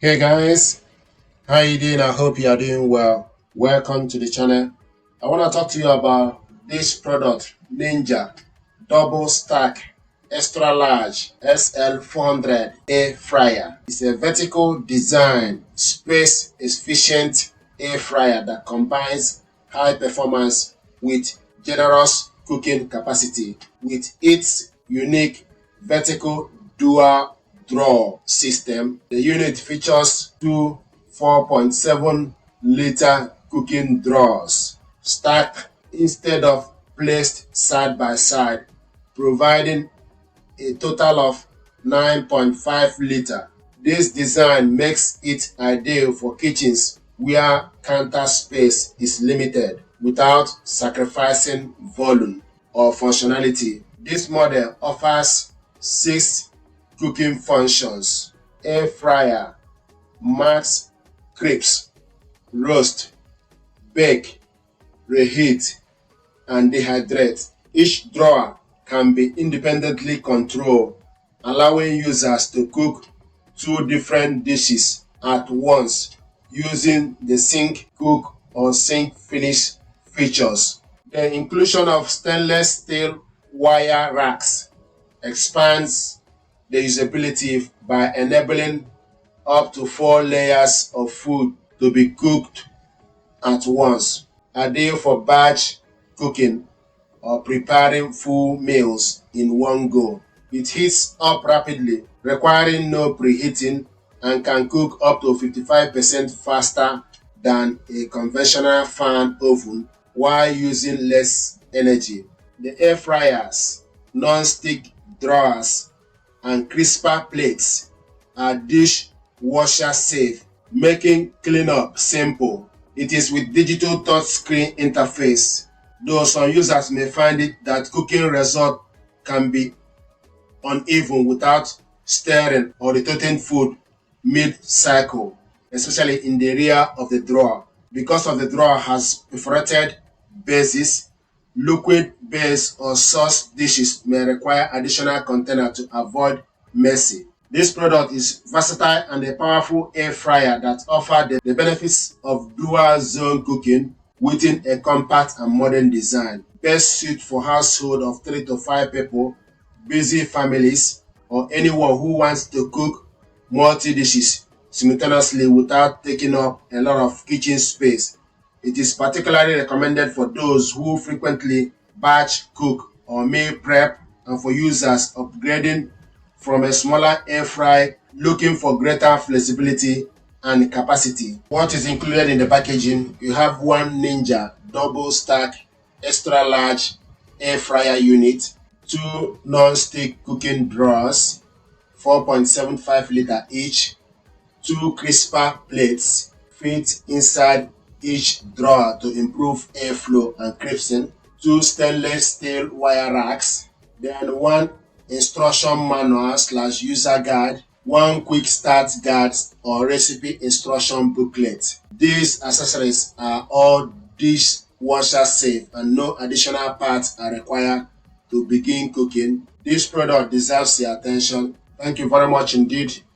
Hey guys, how you doing? I hope you are doing well. Welcome to the channel. I want to talk to you about this product, Ninja Double Stack Extra Large SL400 Air Fryer. It's a vertical design, space efficient air fryer that combines high performance with generous cooking capacity. With its unique vertical dual draw system, the unit features two 4.7-liter cooking drawers stacked instead of placed side by side, providing a total of 9.5 liter. This design makes it ideal for kitchens where counter space is limited without sacrificing volume or functionality. This model offers 6 cooking functions: air fryer, max crisp, roast, bake, reheat, and dehydrate. Each drawer can be independently controlled, allowing users to cook 2 different dishes at once using the sync cook or sync finish features. The inclusion of stainless steel wire racks expands the usability by enabling up to 4 layers of food to be cooked at once, ideal for batch cooking or preparing full meals in one go. It heats up rapidly, requiring no preheating, and can cook up to 55% faster than a conventional fan oven while using less energy. The air fryer's non-stick drawers and crisper plates are dishwasher safe, making cleanup simple. It is with digital touchscreen interface, though some users may find it that cooking result can be uneven without stirring or rotating food mid-cycle, especially in the rear of the drawer. Because of the drawer has perforated bases, liquid base or sauce dishes may require additional container to avoid messy. This product is versatile and a powerful air fryer that offers the benefits of dual zone cooking within a compact and modern design. Best suited for household of 3 to 5 people, busy families, or anyone who wants to cook multi dishes simultaneously without taking up a lot of kitchen space. It is particularly recommended for those who frequently batch cook or meal prep, and for users upgrading from a smaller air fry looking for greater flexibility and capacity. What is included in the packaging? You have one Ninja double stack extra large air fryer unit, 2 non-stick cooking drawers, 4.75 liter each, 2 crisper plates fit inside each drawer to improve airflow and crisping, 2 stainless steel wire racks, then one instruction manual / user guide, one quick start guide or recipe instruction booklet. These accessories are all dishwasher safe and no additional parts are required to begin cooking. This product deserves your attention. Thank you very much indeed.